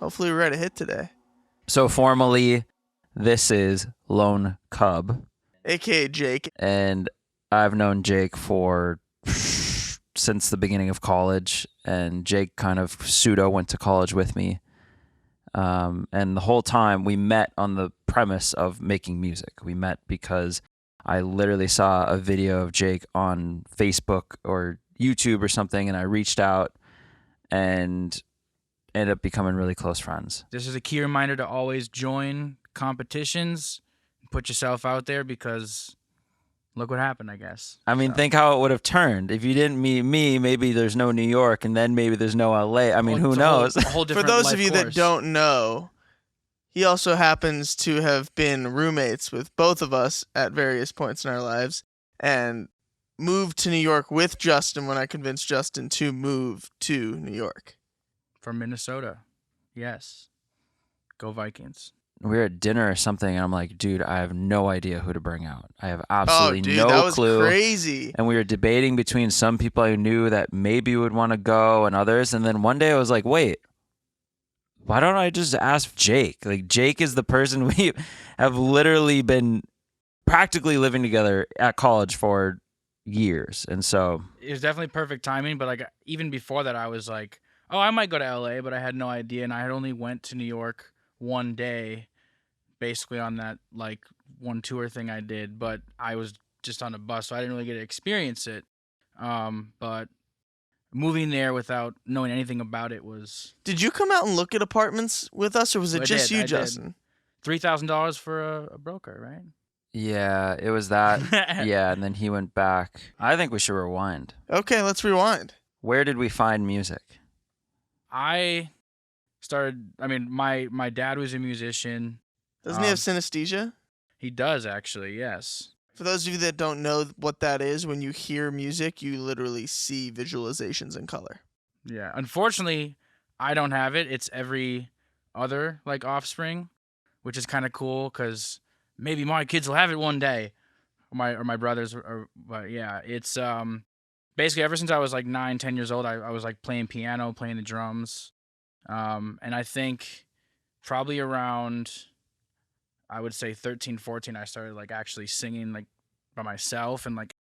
Hopefully we write a hit today. So formally, this is Lone Cub. AKA Jake. And I've known Jake for since the beginning of college. And Jake kind of pseudo went to college with me. And the whole time we met on the premise of making music. We met because I literally saw a video of Jake on Facebook or YouTube or something, and I reached out and ended up becoming really close friends. This is a key reminder to always join competitions, put yourself out there, because look what happened, I guess. I mean, think how it would have turned. If you didn't meet me, maybe there's no New York, and then maybe there's no LA. I mean, who knows? A whole For different those life of you course. that don't know, he also happens to have been roommates with both of us at various points in our lives and moved to New York with Justin when I convinced Justin to move to New York. From Minnesota. Yes. Go Vikings. We were at dinner or something, and I'm like, dude, I have no idea who to bring out. I have Oh, absolutely dude, no that was clue. crazy. And we were debating between some people I knew that maybe would want to go and others. And then one day I was like, wait, why don't I just ask Jake? Like, Jake is the person we have literally been practically living together at college for years. And so It was definitely perfect timing, but like even before that, I was like, oh, I might go to LA, but I had no idea. And I had only went to New York one day, basically on that like one tour thing I did, but I was just on a bus, so I didn't really get to experience it. But moving there without knowing anything about it was... Did you come out and look at apartments with us, or was it just you, Justin? $3,000 for a broker, right? yeah, it was that. Yeah, and then he went back. I think we should rewind. Okay, let's rewind. Where did we find music? I started... I mean, my dad was a musician. Doesn't he have synesthesia? He does, actually, yes. For those of you that don't know what that is, when you hear music, you literally see visualizations in color. Yeah. Unfortunately, I don't have it. It's every other like offspring, which is kind of cool because maybe my kids will have it one day, or my brothers. But yeah, it's basically ever since I was like 9, 10 years old, I was like playing piano, playing the drums, and I think probably around, I would say 13, 14, I started like actually singing like by myself and like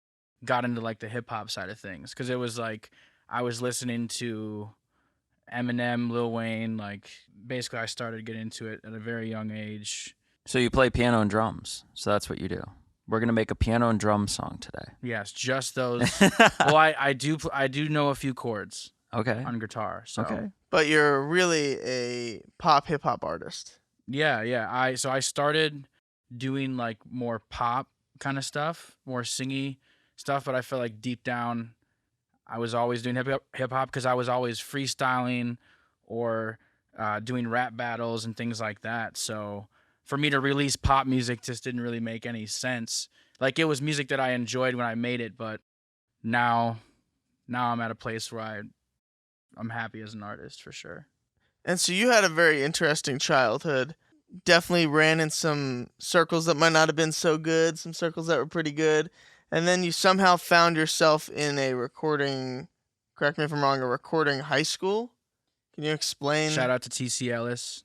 got into like the hip hop side of things, because it was like I was listening to Eminem, Lil Wayne, like basically I started getting into it at a very young age. So you play piano and drums. So that's what you do. We're going to make a piano and drum song today. Yes, just those. Well, I do know a few chords Okay. on guitar. So Okay. But you're really a pop hip hop artist. yeah. I started doing like more pop kind of stuff, more singy stuff, but I feel like deep down I was always doing hip hop because I was always freestyling or doing rap battles and things like that. So for me to release pop music just didn't really make any sense. Like, it was music that I enjoyed when I made it, but now I'm at a place where I'm happy as an artist for sure. And so you had a very interesting childhood. Definitely ran in some circles that might not have been so good, some circles that were pretty good. And then you somehow found yourself in a recording, correct me if I'm wrong, a recording high school. Can you explain? Shout out to TC Ellis.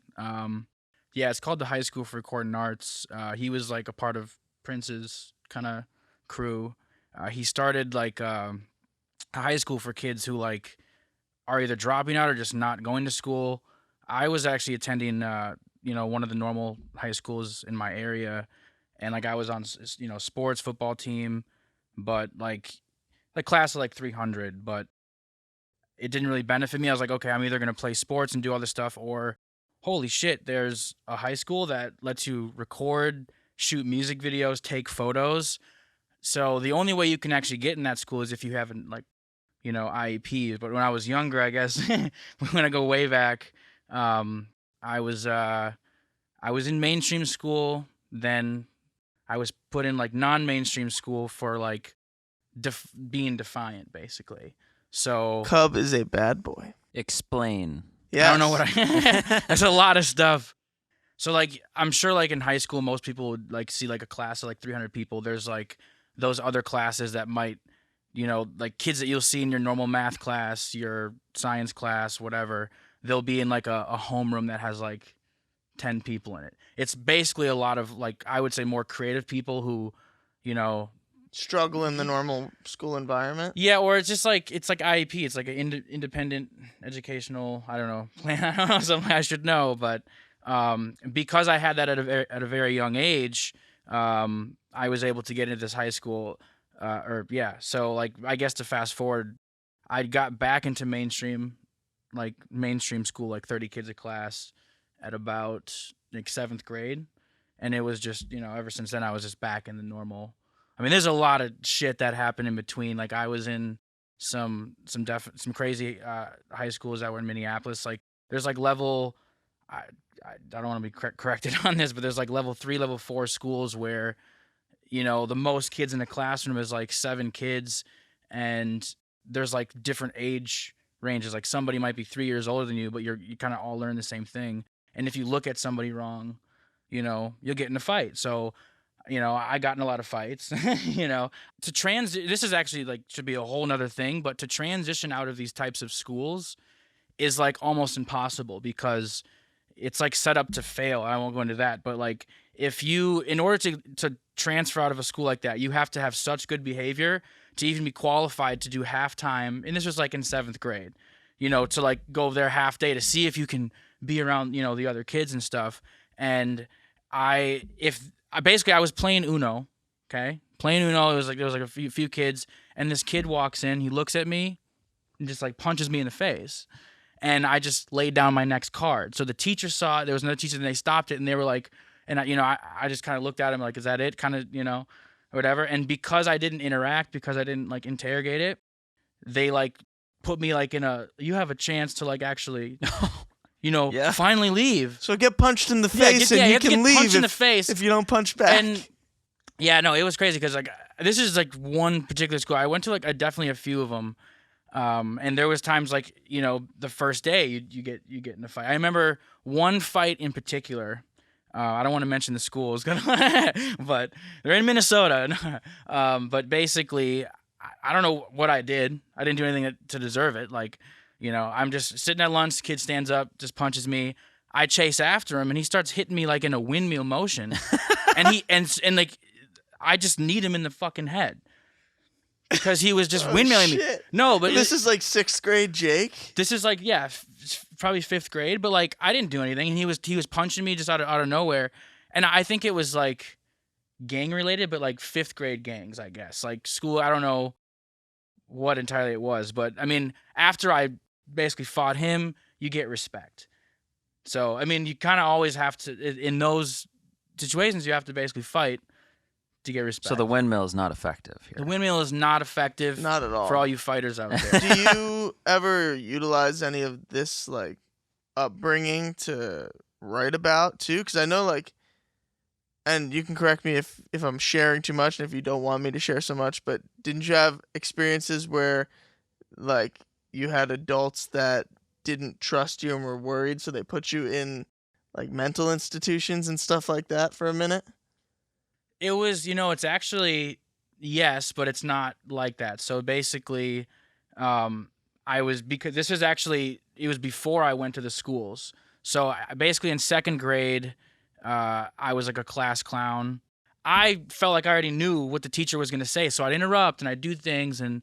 Yeah, it's called the High School for Recording Arts. He was like a part of Prince's kind of crew. He started like a high school for kids who like are either dropping out or just not going to school. I was actually attending, one of the normal high schools in my area, and like I was on, sports football team, but like the class of like 300, but it didn't really benefit me. I was like, okay, I'm either gonna play sports and do all this stuff, or holy shit, there's a high school that lets you record, shoot music videos, take photos. So the only way you can actually get in that school is if you haven't like, IEPs. But when I was younger, I guess when I go way back, I was in mainstream school. Then I was put in like non-mainstream school for like being defiant, basically. So Cub is a bad boy. Explain. Yeah. I don't know what there's a lot of stuff. So like I'm sure like in high school most people would like see like a class of like 300 people. There's like those other classes that might, like kids that you'll see in your normal math class, your science class, whatever. They'll be in like a homeroom that has like 10 people in it. It's basically a lot of like I would say more creative people who, struggle in the normal school environment. yeah, or it's just like it's like IEP. It's like an independent educational. I don't know plan. I don't know, something I should know, but because I had that at a very young age, I was able to get into this high school. So like I guess to fast forward, I got back into mainstream school, like 30 kids a class, at about like 7th grade, and it was just ever since then I was just back in the normal. I mean, there's a lot of shit that happened in between. Like I was in some crazy high schools that were in Minneapolis. Like there's like level, I don't want to be corrected on this, but there's like level 3, level 4 schools where, the most kids in the classroom is like 7 kids, and there's like different age ranges. Like somebody might be 3 years older than you, but you kind of all learn the same thing. And if you look at somebody wrong, you'll get in a fight. So I got in a lot of fights, this is actually like should be a whole nother thing, but to transition out of these types of schools is like almost impossible because it's like set up to fail. I won't go into that, but like in order to transfer out of a school like that, you have to have such good behavior to even be qualified to do halftime. And this was like in 7th grade, to like go there half day to see if you can be around, the other kids and stuff. And I was playing Uno, okay? Playing Uno, there was like a few kids, and this kid walks in, he looks at me, and just like punches me in the face. And I just laid down my next card. So the teacher saw it, there was another teacher, and they stopped it, and they were like, and I just kind of looked at him like, is that it? Kind of, or whatever. And because I didn't interact, because I didn't like interrogate it, they like put me like you have a chance to like actually... finally leave. So get punched in the face, and you can leave punched in the face if you don't punch back. And yeah, no, it was crazy because like this is like one particular school. I went to like definitely a few of them, and there was times like the first day you get in a fight. I remember one fight in particular. I don't want to mention the schools, but they're in Minnesota. But basically, I don't know what I did. I didn't do anything to deserve it. Like. I'm just sitting at lunch, the kid stands up, just punches me. I chase after him, and he starts hitting me like in a windmill motion. and like I just need him in the fucking head. Because he was just windmilling me. No, but this is like 6th grade Jake? This is like, yeah, probably 5th grade, but like I didn't do anything, and he was punching me just out of nowhere. And I think it was like gang related, but like 5th grade gangs, I guess. Like school, I don't know what entirely it was, but I mean, after I basically fought him, you get respect. So I mean, you kind of always have to, in those situations, you have to basically fight to get respect. So the windmill is not effective here. The windmill is not effective. Not at all. For all you fighters out there. Do you ever utilize any of this like upbringing to write about too? Because I know like, and you can correct me if I'm sharing too much and if you don't want me to share so much, but didn't you have experiences where like you had adults that didn't trust you and were worried, so they put you in like mental institutions and stuff like that for a minute? It was, it's actually, yes, but it's not like that. So basically, because this was actually, it was before I went to the schools. So basically in 2nd grade, I was like a class clown. I felt like I already knew what the teacher was going to say, so I'd interrupt and I'd do things, and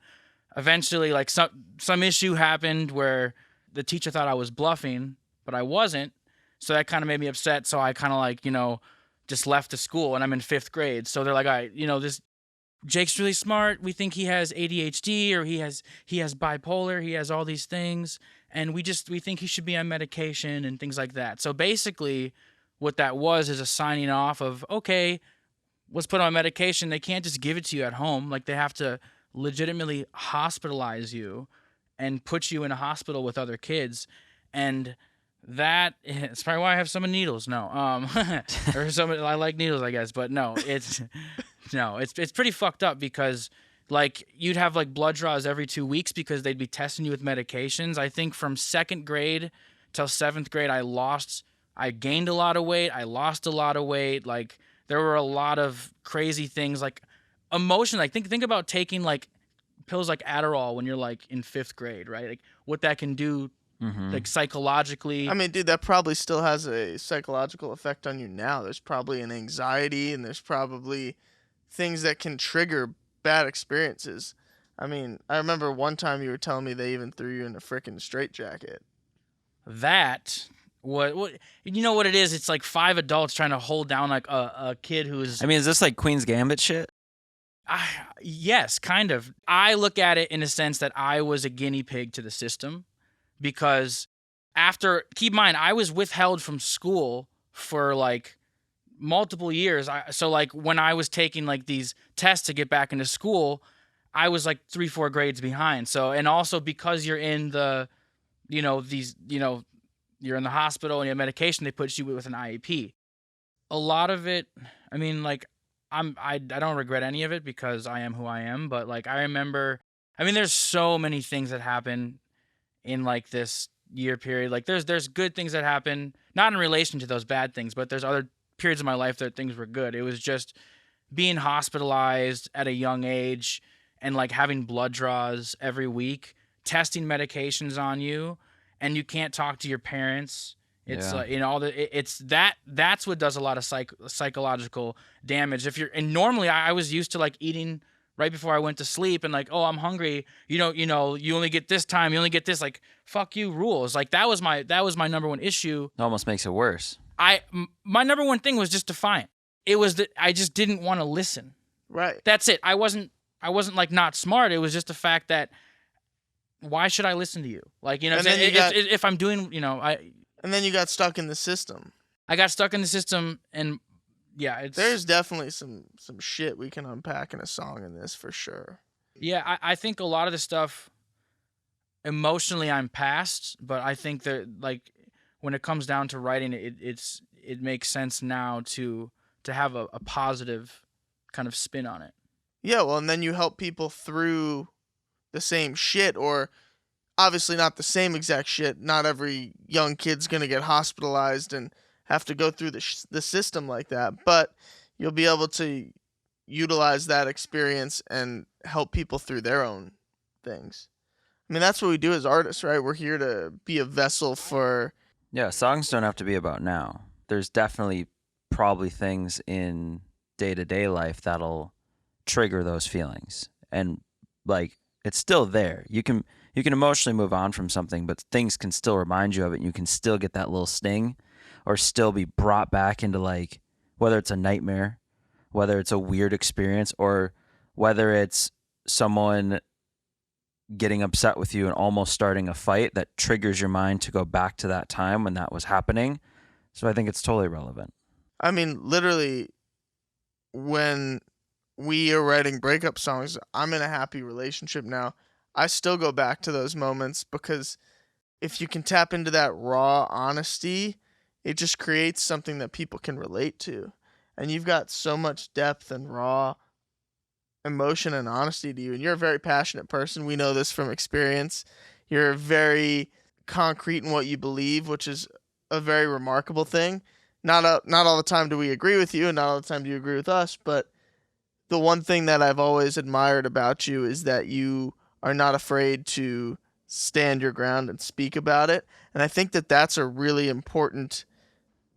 eventually like some issue happened where the teacher thought I was bluffing, but I wasn't. So that kind of made me upset. So I kind of like, just left the school, and I'm in 5th grade. So they're like, all right, this Jake's really smart. We think he has ADHD, or he has bipolar. He has all these things, and we think he should be on medication and things like that. So basically what that was is a signing off of, okay, let's put on medication. They can't just give it to you at home. Like they have to legitimately hospitalize you and put you in a hospital with other kids. And that is probably why I have some needles. No, or some, I like needles, I guess, but no, it's pretty fucked up because Like you'd have like blood draws every 2 weeks because they'd be testing you with medications. I think from 2nd grade till 7th grade, I gained a lot of weight. I lost a lot of weight. Like there were a lot of crazy things like emotion. Like think about taking like pills like Adderall when you're like in 5th grade, right? Like what that can do like psychologically. I mean, dude, that probably still has a psychological effect on you now. There's probably an anxiety, and there's probably things that can trigger bad experiences. I mean, I remember one time you were telling me they even threw you in a frickin' straitjacket. That what you know what it is? It's like 5 adults trying to hold down like a kid who's I mean, is this like Queen's Gambit shit? yes, kind of. I look at it in a sense that I was a guinea pig to the system because keep in mind, I was withheld from school for like multiple years. So like when I was taking like these tests to get back into school, I was like 3-4 grades behind. So, and also because you're in the, you're in the hospital and you have medication, they put you with an IEP. A lot of it, I mean, like I don't regret any of it because I am who I am. But like I remember, I mean, there's so many things that happen in like this year period. Like there's good things that happen, not in relation to those bad things, but there's other periods of my life that things were good. It was just being hospitalized at a young age and like having blood draws every week, testing medications on you, and you can't talk to your parents. It's that's what does a lot of psychological damage. And normally I was used to like eating right before I went to sleep and like, oh, I'm hungry. You only get this time. You only get this. Like, fuck you, rules. Like that was my number one issue. It almost makes it worse. My number one thing was just defiant. It was that I just didn't want to listen. Right. That's it. I wasn't like not smart. It was just the fact that why should I listen to you? Like, if I'm doing, And then you got stuck in the system. I got stuck in the system, and yeah, there's definitely some shit we can unpack in a song in this for sure. Yeah, I think a lot of the stuff emotionally I'm past, but I think that like when it comes down to writing, it makes sense now to have a positive kind of spin on it. Yeah, well, and then you help people through the same shit, or obviously not the same exact shit. Not every young kid's going to get hospitalized and have to go through the system like that, but you'll be able to utilize that experience and help people through their own things. I mean, that's what we do as artists, right? We're here to be a vessel for... Yeah, songs don't have to be about now. There's definitely probably things in day-to-day life that'll trigger those feelings. And like it's still there. You can emotionally move on from something, but things can still remind you of it, and you can still get that little sting or still be brought back into like whether it's a nightmare, whether it's a weird experience, or whether it's someone getting upset with you and almost starting a fight that triggers your mind to go back to that time when that was happening. So I think it's totally relevant. I mean, literally, when we are writing breakup songs, I'm in a happy relationship now. I still go back to those moments because if you can tap into that raw honesty, it just creates something that people can relate to. And you've got so much depth and raw emotion and honesty to you. And you're a very passionate person. We know this from experience. You're very concrete in what you believe, which is a very remarkable thing. Not all the time do we agree with you, and not all the time do you agree with us, but the one thing that I've always admired about you is that you are not afraid to stand your ground and speak about it. And I think that that's a really important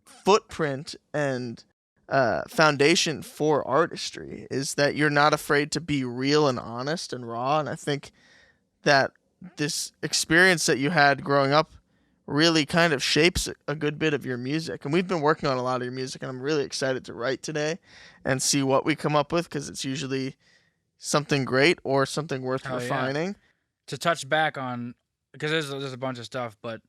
footprint and foundation for artistry, is that you're not afraid to be real and honest and raw. And I think that this experience that you had growing up really kind of shapes a good bit of your music. And we've been working on a lot of your music, and I'm really excited to write today and see what we come up with, because it's usually something great or something worth refining. Yeah. To touch back on, because there's a bunch of stuff, but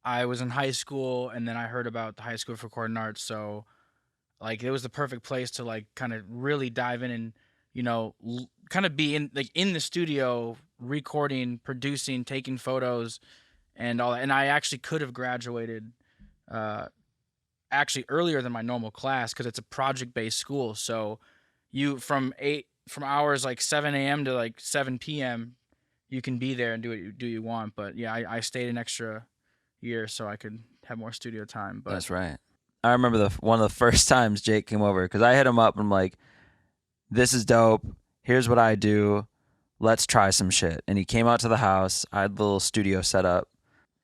I was in high school, and then I heard about the High School for Recording Arts, so like it was the perfect place to like kind of really dive in and kind of be in the studio, recording, producing, taking photos, and all that. And I actually could have graduated actually earlier than my normal class because it's a project-based school. So you from from hours like 7 a.m. to like 7 p.m. you can be there and do what you want. But yeah, I stayed an extra year so I could have more studio time. But That's right. I remember one of the first times Jake came over because I hit him up and I'm like, "This is dope. Here's what I do. Let's try some shit." And he came out to the house. I had the little studio set up,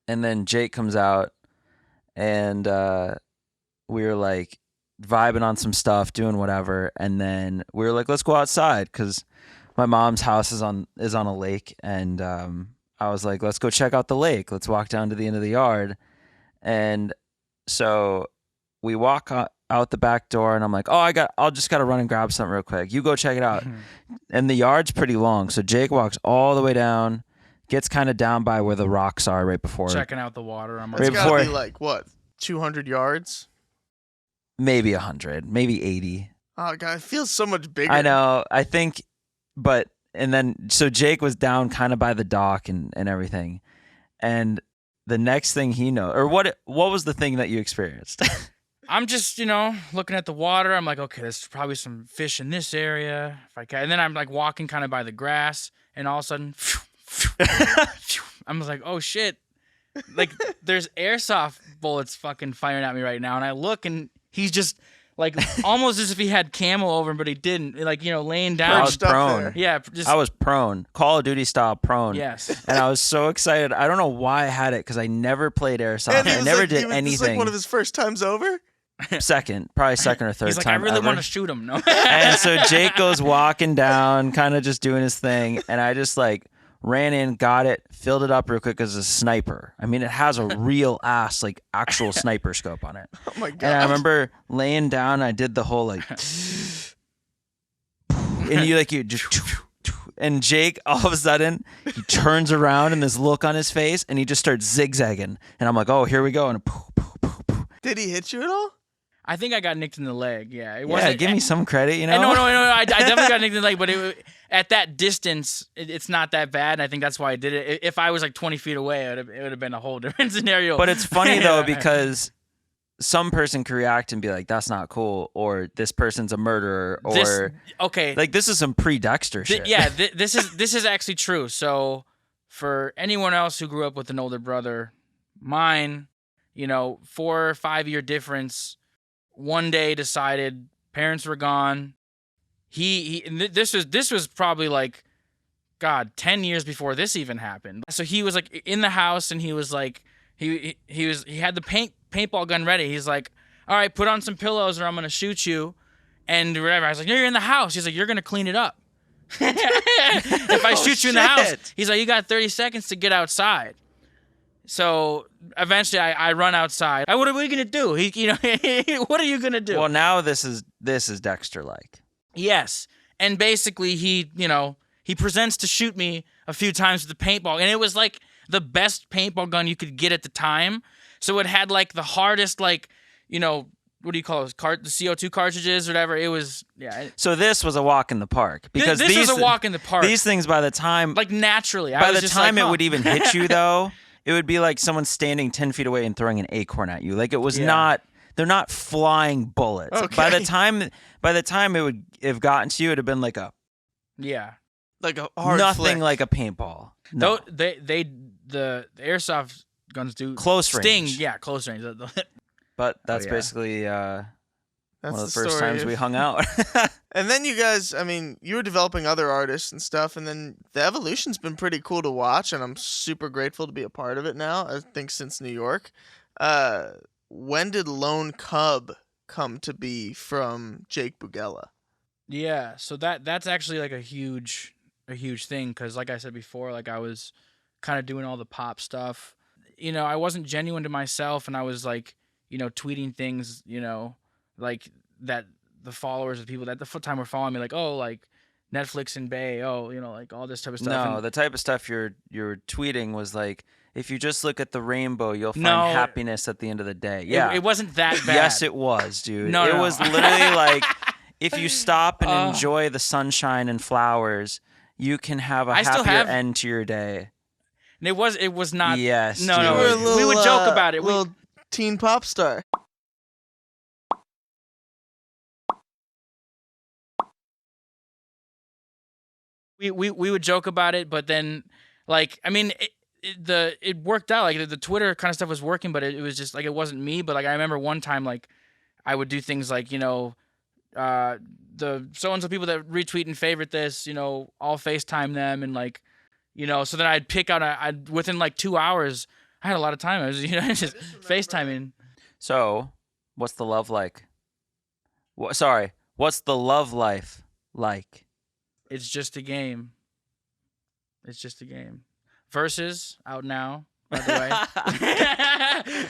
and then Jake comes out, and we were like vibing on some stuff, doing whatever, and then we were like, "Let's go outside," because my mom's house is on a lake, and I was like, "Let's go check out the lake. Let's walk down to the end of the yard," and so we walk out the back door, and I'm like, I'll just gotta run and grab something real quick. You go check it out. And the yard's pretty long, so Jake walks all the way down, gets kind of down by where the rocks are right before. checking out the water. I'm It's Right gotta before- be like what, 200 yards? Maybe 100, maybe 80. Oh god, it feels so much bigger. I know. I think, and then so Jake was down kind of by the dock and everything, and the next thing he knows, or what was the thing that you experienced? I'm just, looking at the water. I'm like, okay, there's probably some fish in this area. If I can. And then I'm like walking kind of by the grass, and all of a sudden, I'm like, oh shit. Like there's airsoft bullets fucking firing at me right now. And I look, and he's just like almost as if he had camo over him, but he didn't. Like, laying I down. was Perched up prone. there. Yeah, just I was prone, Call of Duty style prone. yes. And I was so excited. I don't know why I had it because I never played airsoft. And he I was never like, did This is anything. like one of his first times over. Probably second or third He's like, time I really ever. want to shoot him. No. And so Jake goes walking down, kind of just doing his thing, and I just like ran in, got it, filled it up real quick as a sniper. I mean, it has a real ass, like actual sniper scope on it. Oh my god. And I remember laying down, I did the whole like, and you just, and Jake all of a sudden he turns around and this look on his face, and he just starts zigzagging, and I'm like, oh, here we go, and Did he hit you at all? I think I got nicked in the leg. Yeah, it yeah, wasn't. give me some credit, you know? No. I definitely got nicked in the leg, but at that distance, it's not that bad. And I think that's why I did it. If I was like 20 feet away, it would have been a whole different scenario. But it's funny though because some person could react and be like, "That's not cool," or "This person's a murderer," or okay, like this is some pre-Dexter shit. this is actually true. So for anyone else who grew up with an older brother, mine, 4 or 5 year difference. One day decided parents were gone. This was probably like, God, 10 years before this even happened. So he was like in the house, and he was like, he had the paintball gun ready. He's like, all right, put on some pillows or I'm gonna shoot you, and whatever. I was like, no, you're in the house. He's like, you're gonna clean it up. If I shoot you in the house, shit. he's like, you got 30 seconds to get outside. So eventually, I run outside. What are we gonna do? What are you gonna do? Well, now this is Dexter-like. Yes, and basically he presents to shoot me a few times with the paintball, and it was like the best paintball gun you could get at the time. So it had like the hardest, like, what do you call those? The CO2 cartridges or whatever. It was So this was a walk in the park because this was a walk in the park. These things, by the time, like naturally, by the time it would even hit you, though, it would be like someone standing 10 feet away and throwing an acorn at you. Like it was not. They're not flying bullets. Okay. By the time it would have gotten to you, it'd have been like Like a hard nothing flick. like a paintball. No. Though the airsoft guns do Close range. sting. Yeah, close range. But that's yeah. basically That's one of the story first times of- we hung out. And then you guys, I mean, you were developing other artists and stuff, and then the evolution's been pretty cool to watch, and I'm super grateful to be a part of it now, I think since New York. When did Lone Cub come to be from Jake Bugella? Yeah, so that's actually like a huge thing, because like I said before, like I was kind of doing all the pop stuff. I wasn't genuine to myself, and I was like, tweeting things, like that the followers of people that the time were following me, like, oh, like Netflix and Bay, like all this type of stuff. No, And the type of stuff you're tweeting was like, if you just look at the rainbow, you'll find No. happiness at the end of the day. Yeah, it wasn't that bad. yes, it was, dude. No, it no. was literally like, if you stop and enjoy the sunshine and flowers, you can have a I still happier have- end to your day. And it was not. Yes, No, dude. no. You were a little, we would joke about it. Little teen pop star. we would joke about it, but then like I mean it worked out. Like the Twitter kind of stuff was working, but it was just like it wasn't me. But like I remember one time like I would do things like the so and so people that retweet and favorite this, I'll FaceTime them and like so then I'd pick out I'd within like 2 hours. I had a lot of time. I was just FaceTiming. So, what's the love like? What's the love life like? It's just a game. It's just a game. Versus out now, by the way.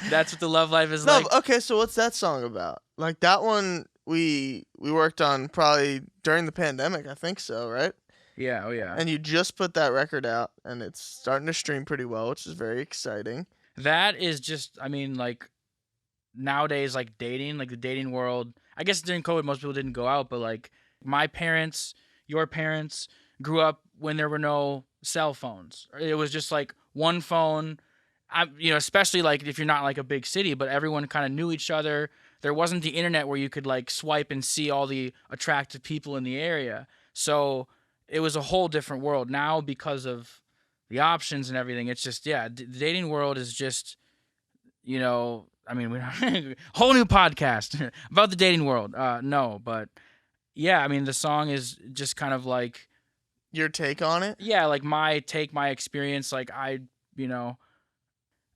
That's what the love life is like. Okay, so what's that song about? Like that one we worked on probably during the pandemic, I think so, right? Yeah, oh yeah. And you just put that record out and it's starting to stream pretty well, which is very exciting. That is just, I mean, like nowadays, like dating, like the dating world. I guess during COVID, most people didn't go out, but like my parents, your parents grew up when there were no cell phones. It was just like one phone. Especially like if you're not like a big city, but everyone kind of knew each other. There wasn't the internet where you could like swipe and see all the attractive people in the area. So it was a whole different world. Now because of the options and everything, it's just the dating world is just, I mean, whole new podcast about the dating world. No, but yeah, I mean, the song is just kind of like your take on it. Yeah, like my take, my experience. Like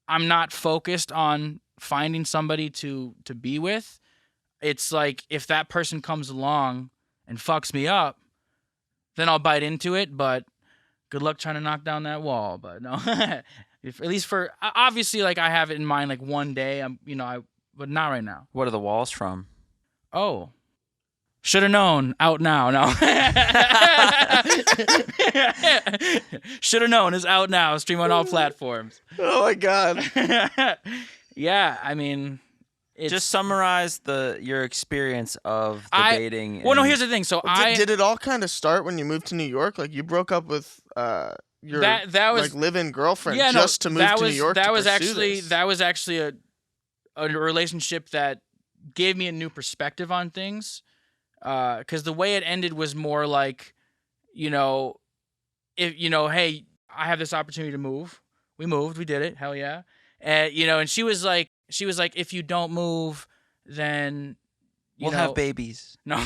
I'm not focused on finding somebody to be with. It's like if that person comes along and fucks me up, then I'll bite into it. But good luck trying to knock down that wall. But no, at least for obviously, like I have it in mind. Like one day, but not right now. What are the walls from? Oh, should have known. Out now. No. Should have known is out now. Stream on all platforms. Oh my god. Yeah, I mean, just summarize your experience of the dating. Well, no, here's the thing. So did it all kind of start when you moved to New York? Like you broke up with your that was like live-in girlfriend to move to New York. That was this. actually a relationship that gave me a new perspective on things. Because the way it ended was more like, if hey, I have this opportunity to move. We moved, we did it, hell yeah. And and she was like, if you don't move, then we'll have babies. No.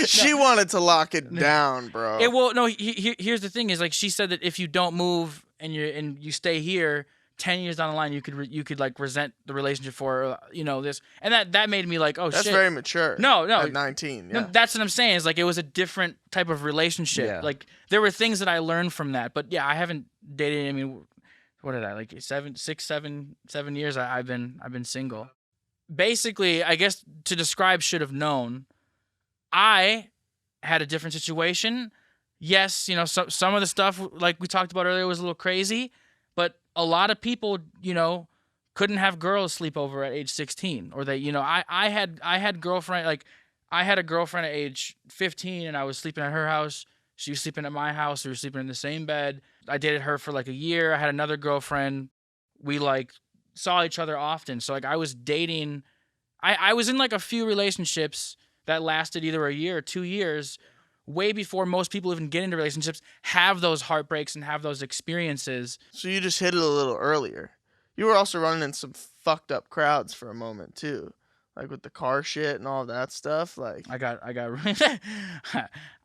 She wanted to lock it down, bro. Here's the thing: is like she said that if you don't move and you stay here, 10 years down the line, you could like resent the relationship for this, and that made me like, oh, that's shit. very mature. No, at 19, yeah. No, that's what I'm saying. Is like it was a different type of relationship. Yeah. Like there were things that I learned from that, but yeah, I haven't dated. I mean, what did I like 7 years? I've been single. Basically, I guess to describe should have known. I had a different situation. Yes, some of the stuff like we talked about earlier was a little crazy. But a lot of people, couldn't have girls sleep over at age 16, or they, I had girlfriend, like I had a girlfriend at age 15 and I was sleeping at her house. She was sleeping at my house. We were sleeping in the same bed. I dated her for like a year. I had another girlfriend. We like saw each other often. So like I was dating, I was in like a few relationships that lasted either a year or 2 years, way before most people even get into relationships, have those heartbreaks and have those experiences. So you just hit it a little earlier. You were also running in some fucked up crowds for a moment too, like with the car shit and all that stuff. Like I got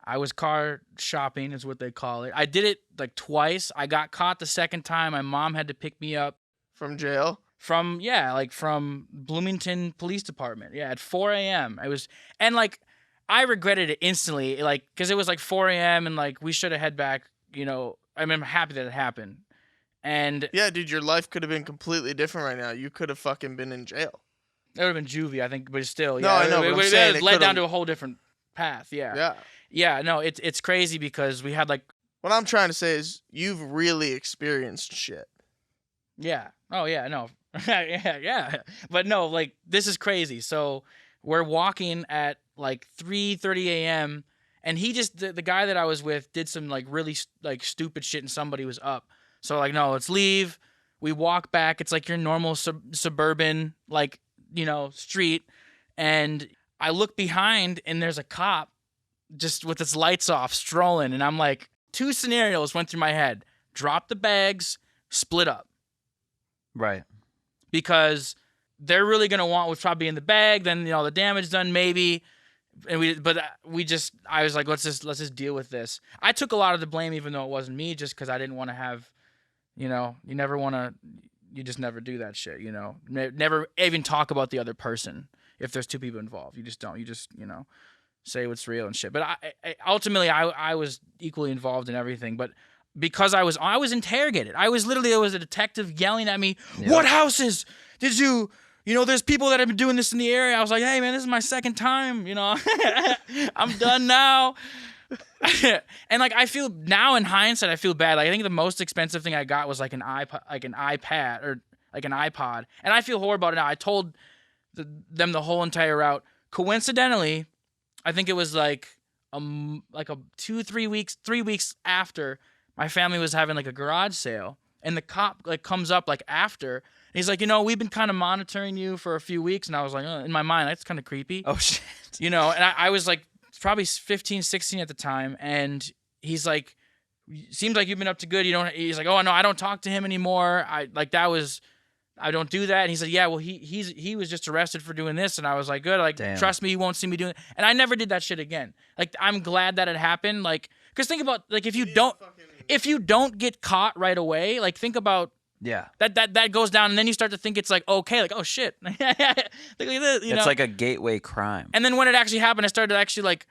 I was car shopping is what they call it. I did it like twice. I got caught the second time. My mom had to pick me up from jail. From Bloomington Police Department. Yeah, at 4 a.m. I regretted it instantly, like, because it was like 4 a.m. and like we should have head back. I'm happy that it happened. And yeah, dude, your life could have been completely different right now. You could have fucking been in jail. It would have been juvie, I think, but still, yeah. No, I know. It would have led down to a whole different path. Yeah. Yeah. No, it's crazy because we had like. What I'm trying to say is you've really experienced shit. Yeah. Oh yeah. No. yeah. But no, like this is crazy. So we're walking at like 3:30 a.m. and he just the guy that I was with did some like really like stupid shit and somebody was up. So like, no, let's leave. We walk back. It's like your normal suburban like street, and I look behind and there's a cop just with its lights off, strolling, and I'm like, two scenarios went through my head: drop the bags, split up, Right. because they're really gonna want what's probably in the bag. Then the damage done maybe, and I was like, let's just deal with this. I took a lot of the blame, even though it wasn't me, just because I didn't want to have, you never want to, you just never do that shit. Never even talk about the other person if there's two people involved. You just don't. You just say what's real and shit. But ultimately I was equally involved in everything. But because I was interrogated. I was a detective yelling at me. Yep. What houses did you? There's people that have been doing this in the area. I was like, hey man, this is my second time. I'm done now. And like, I feel now in hindsight, I feel bad. Like, I think the most expensive thing I got was like an iPad or like an iPod, and I feel horrible about it now. I told them the whole entire route. Coincidentally, I think it was like 3 weeks after my family was having like a garage sale, and the cop like comes up like after. And he's like, we've been kind of monitoring you for a few weeks, and I was like, in my mind, that's kind of creepy. Oh shit. And I was like probably 15, 16 at the time, and he's like, seems like you've been up to good. He's like, oh no, I don't talk to him anymore. I don't do that. And he said, yeah, well, he was just arrested for doing this. And I was like, good. Like, damn. Trust me, you won't see me doing it. And I never did that shit again. Like, I'm glad that it happened. Like, because think about, like, if you don't get caught right away, like, think about, yeah, that goes down, and then you start to think it's like, okay, like, oh shit. Look at this, it's like a gateway crime. And then when it actually happened, I started to actually like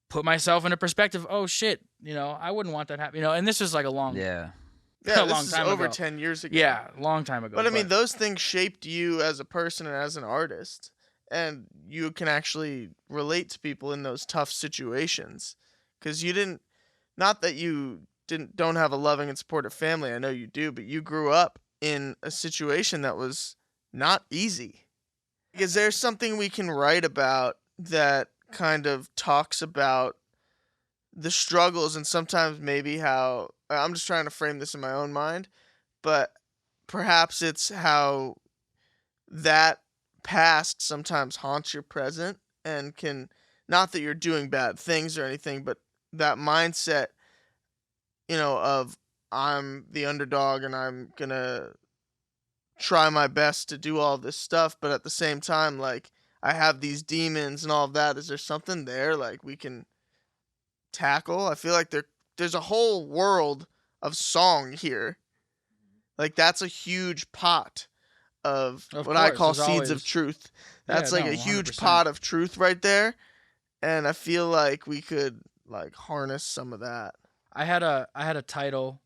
put myself into perspective. Oh shit, I wouldn't want that to happen. And this was like a long, Yeah, a this long is time over ago. 10 years ago. Yeah, a long time ago. But I mean, those things shaped you as a person and as an artist, and you can actually relate to people in those tough situations, because not that you don't have a loving and supportive family. I know you do, but you grew up in a situation that was not easy. Is there something we can write about that kind of talks about the struggles and sometimes maybe how, I'm just trying to frame this in my own mind, but perhaps it's how that past sometimes haunts your present and can, not that you're doing bad things or anything, but that mindset, of I'm the underdog and I'm gonna try my best to do all this stuff, but at the same time, like, I have these demons and all of that. Is there something there like we can tackle? I feel like there's a whole world of song here. Like, that's a huge pot of what I call seeds of truth. That's like a huge 100%. pot of truth right there, and I feel like we could like harness some of that. I had a title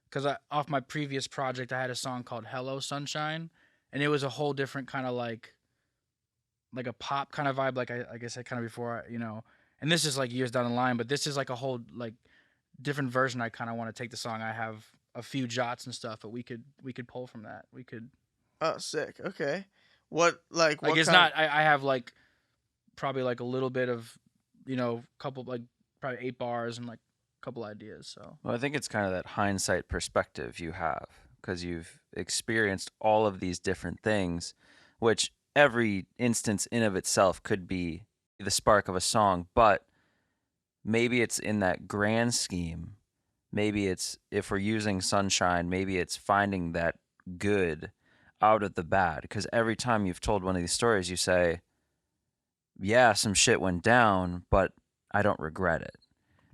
because off my previous project I had a song called Hello Sunshine, and it was a whole different kind of like a pop kind of vibe, like I guess I kind of before, and this is like years down the line, but this is like a whole like different version. I kind of want to take the song. I have a few jots and stuff, but we could pull from that. We could. Oh, sick. Okay. What Like it's not. I have like probably like a little bit of, couple like probably 8 bars and like a couple ideas. So. Well, I think it's kind of that hindsight perspective you have because you've experienced all of these different things, which every instance in of itself could be the spark of a song, but maybe it's in that grand scheme. Maybe it's, if we're using Sunshine, maybe it's finding that good out of the bad. Because every time you've told one of these stories, you say, yeah, some shit went down, but I don't regret it.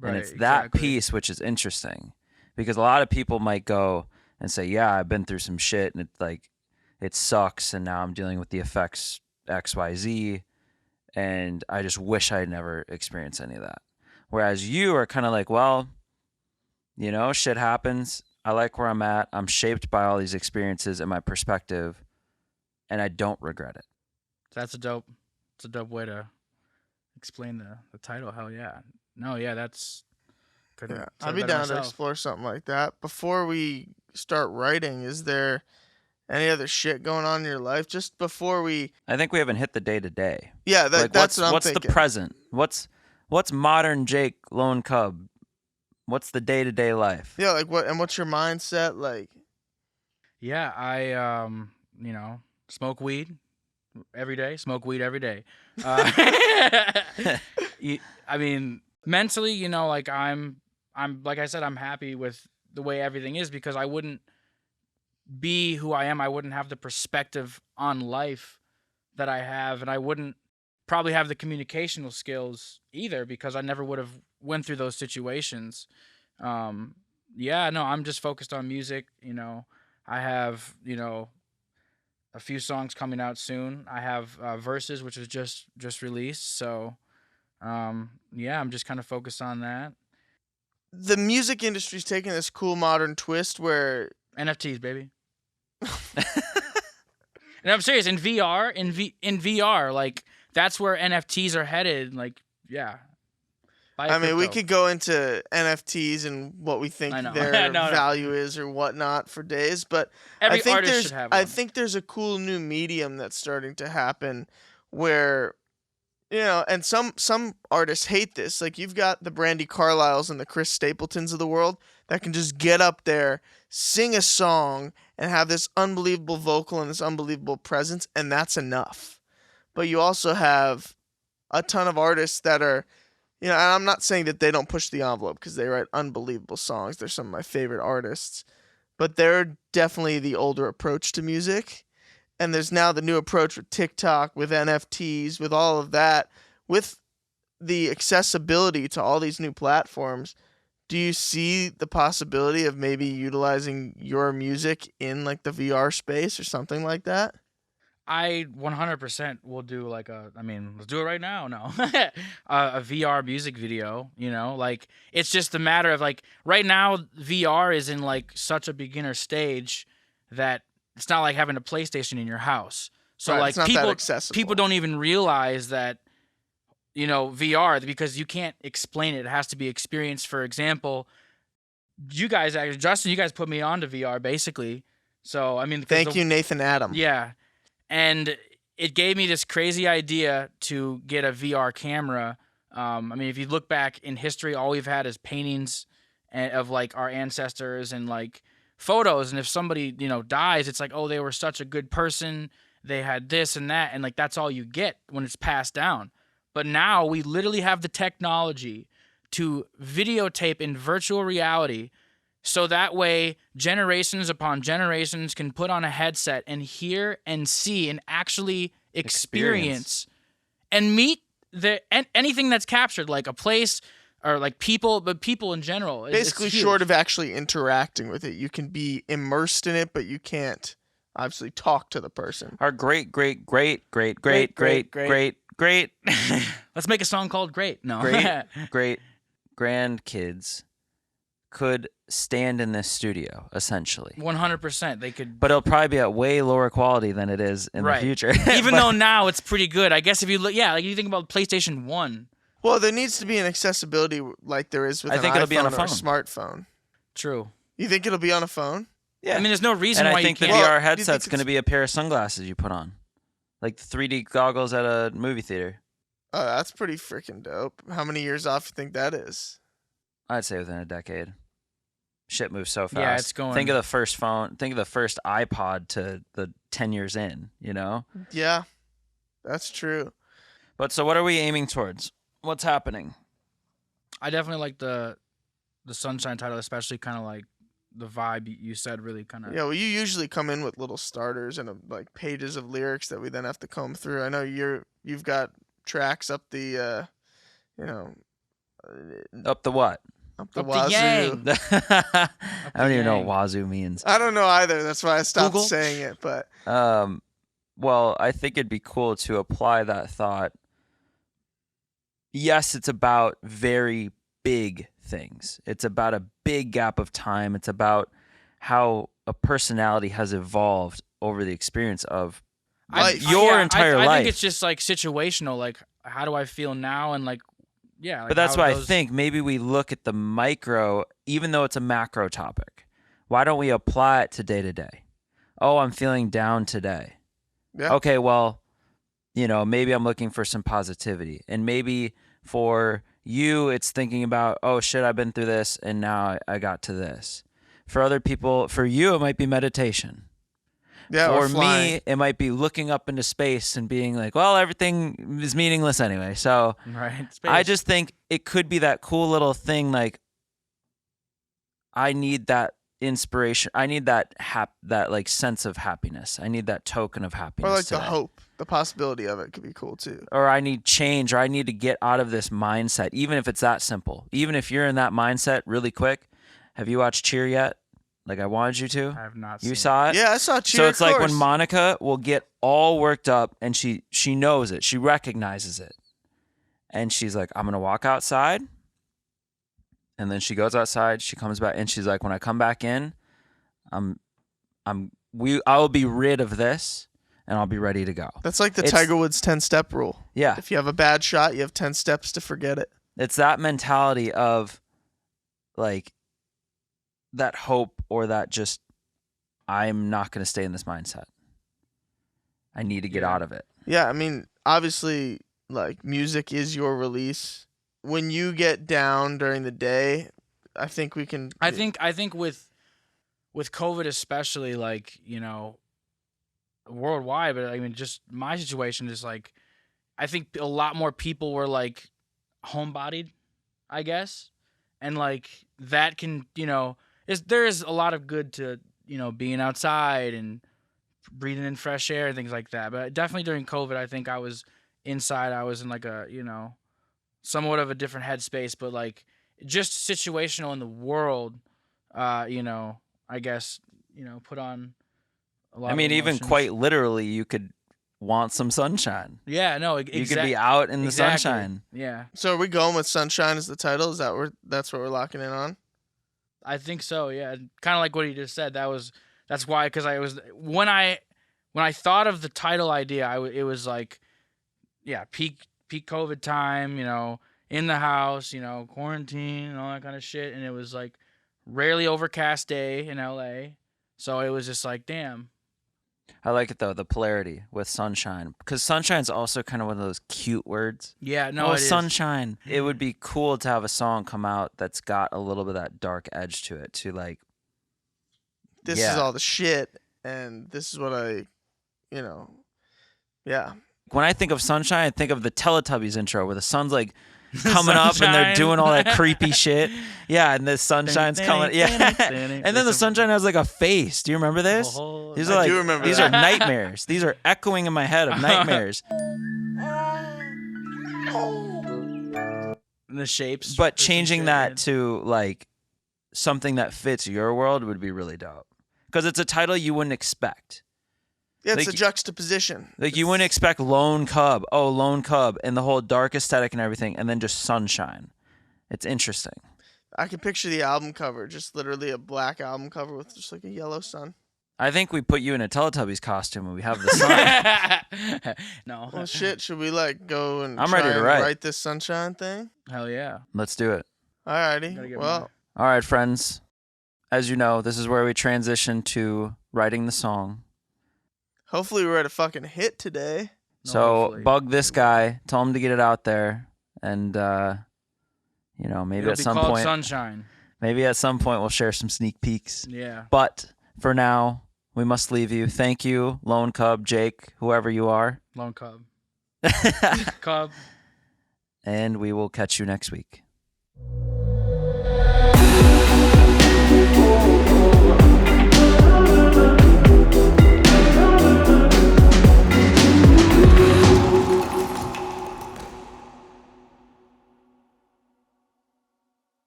Right, and it's that exactly. piece which is interesting, because a lot of people might go and say, yeah, I've been through some shit and it's like, it sucks, and now I'm dealing with the effects XYZ, and I just wish I had never experienced any of that. Whereas you are kind of like, well, shit happens. I like where I'm at. I'm shaped by all these experiences and my perspective, and I don't regret it. It's a dope way to explain the title. Hell yeah. No, yeah, that's. Yeah, I'd be down to explore something like that. Before we start writing, is there any other shit going on in your life? Just before we. I think we haven't hit the day to day. Yeah, that's what I'm what's thinking. The present? What's modern Jake Lone Cub? What's the day to day life? Yeah, like what? And what's your mindset like? Yeah, I smoke weed every day. I mean, Mentally, like I'm like I said, I'm happy with the way everything is because I wouldn't be who I am. I wouldn't have the perspective on life that I have, and I wouldn't probably have the communicational skills either because I never would have went through those situations. Yeah, no, I'm just focused on music. I have a few songs coming out soon. I have Verses, which was just released. So yeah, I'm just kind of focused on that. The music industry's taking this cool modern twist where NFTs, baby. And I'm serious. In VR, in VR, like that's where NFTs are headed. Like, yeah. I mean, we could go into NFTs and what we think their value is or whatnot for days, but every artist should have one. I think there's a cool new medium that's starting to happen where, and some artists hate this. Like you've got the Brandi Carlisles and the Chris Stapletons of the world that can just get up there, sing a song, and have this unbelievable vocal and this unbelievable presence, and that's enough. But you also have a ton of artists that are, and I'm not saying that they don't push the envelope because they write unbelievable songs. They're some of my favorite artists. But they're definitely the older approach to music. And there's now the new approach with TikTok, with NFTs, with all of that, with the accessibility to all these new platforms. Do you see the possibility of maybe utilizing your music in like the VR space or something like that? I 100% will do let's do it right now. No, a VR music video, like it's just a matter of like right now VR is in like such a beginner stage that it's not like having a PlayStation in your house. So right, like it's not that accessible. People don't even realize that, VR, because you can't explain it. It has to be experienced. For example, Justin, you guys put me onto VR basically. So, I mean, thank you, Nathan Adam. Yeah. And it gave me this crazy idea to get a VR camera. If you look back in history, all we've had is paintings of like our ancestors and like photos. And if somebody, dies, it's like, oh, they were such a good person. They had this and that. And like, that's all you get when it's passed down. But now we literally have the technology to videotape in virtual reality. So that way, generations upon generations can put on a headset and hear and see and actually experience and meet anything that's captured, like a place or like people, but people in general. Basically, short of actually interacting with it, you can be immersed in it, but you can't obviously talk to the person. Our great. Let's make a song called Great. No. Great grandkids could stand in this studio, essentially. 100%. They could. But it'll probably be at way lower quality than it is in the future. Even though now it's pretty good. I guess if you look, like you think about PlayStation 1. Well, there needs to be an accessibility like there is with an iPhone it'll be on a phone. Or a smartphone. True. You think it'll be on a phone? Yeah. I mean, there's no reason why you can't. And I think the VR headset's going to be a pair of sunglasses you put on. Like the 3D goggles at a movie theater. Oh, that's pretty freaking dope. How many years off do you think that is? I'd say within a decade. Shit moves so fast. Yeah, it's going. Think of the first phone. Think of the first iPod to the 10 years in, Yeah, that's true. But so what are we aiming towards? What's happening? I definitely like the Sunshine title, especially kind of like the vibe you said really kind of. Yeah, well, you usually come in with little starters and like pages of lyrics that we then have to comb through. I know you've got tracks up the, up the what? Up the wazoo. Yang. I don't even know what wazoo means. I don't know either. That's why I stopped saying it. But well, I think it'd be cool to apply that thought. Yes, it's about very big things. It's about a big gap of time. It's about how a personality has evolved over the experience of your entire life. I think it's just like situational. Like, how do I feel now? And like, yeah. Like but that's why I think maybe we look at the micro, even though it's a macro topic. Why don't we apply it to day to day? Oh, I'm feeling down today. Yeah. Okay, well, maybe I'm looking for some positivity. And maybe for you, it's thinking about, oh, shit, I've been through this, and now I got to this. For other people, for you, it might be meditation. Yeah, or me, it might be looking up into space and being like, well, everything is meaningless anyway. So right, I just think it could be that cool little thing like I need that inspiration. I need that that like sense of happiness. I need that token of happiness. Or like today. the hope, the possibility of it could be cool too. Or I need change, or I need to get out of this mindset, even if it's that simple. Even if you're in that mindset really quick. Have you watched Cheer yet? Like I wanted you to. I have not. You seen saw it? Yeah, I saw Cheer. So it's of like when course. Monica will get all worked up and she knows it. She recognizes it. And she's like, I'm going to walk outside. And then she goes outside, she comes back and she's like, when I come back in, I'll be rid of this and I'll be ready to go. That's like the It's- Tiger Woods 10-step rule. Yeah. If you have a bad shot, you have 10 steps to forget it. It's that mentality of like that hope or that just I'm not going to stay in this mindset. I need to get Yeah. out of it. Yeah, I mean, obviously, like, music is your release. When you get down during the day, I think we can... I think with COVID especially, like, you know, worldwide, but I mean just my situation is like I think a lot more people were like homebodied, I guess. And like that can, you know, there is a lot of good to, you know, being outside and breathing in fresh air and things like that. But definitely during COVID, I think I was inside. I was in like a, you know, somewhat of a different headspace, but like just situational in the world, you know, I guess, you know, put on a lot I mean, of even emotions. quite literally, you could want some sunshine. Yeah, no, You could be out in the exactly. sunshine. Yeah, So are we going with Sunshine as the title? Is that that's what we're locking in on? I think so. Yeah, kind of like what he just said. That's why, because I was when I thought of the title idea, it was like, yeah, peak COVID time, you know, in the house, you know, quarantine and all that kind of shit, and it was like rarely overcast day in LA, so it was just like, damn. I like it though, the polarity with sunshine, because sunshine's also kind of one of those cute words. Yeah, no, Oh, it is. sunshine. It would be cool to have a song come out that's got a little bit of that dark edge to it, to like, This Yeah. is all the shit, and this is what I, you know, yeah. when I think of sunshine, I think of the Teletubbies intro where the sun's like coming up and they're Sunshine. doing all that creepy shit. Yeah, and the sunshine's coming. Yeah. And then the sunshine has like a face. Do you remember this? Oh, These I are like do remember these that. are nightmares. These are echoing in my head of nightmares. the shapes. But for some changing shit, that man. to like something that fits your world would be really dope. Because it's a title you wouldn't expect. Yeah, it's Like- a juxtaposition. Like you wouldn't expect Lone Cub. Oh, Lone Cub and the whole dark aesthetic and everything, and then just sunshine. It's interesting. I can picture the album cover, just literally a black album cover with just like a yellow sun. I think we put you in a Teletubbies costume and we have the sun. No. Well, shit, should we like go and I'm try ready to and write. this sunshine thing? Hell yeah. Let's do it. Gotta Alrighty. get Well, more. All right, friends. As you know, this is where we transition to writing the song. hopefully we're at a fucking hit today. No, So hopefully. bug this guy, tell him to get it out there, and you know, maybe It'll at be some called point, Sunshine. we'll share some sneak peeks. Yeah. But for now, we must leave you. Thank you, Lone Cub, Jake, whoever you are, Lone Cub. Cub. and we will catch you next week.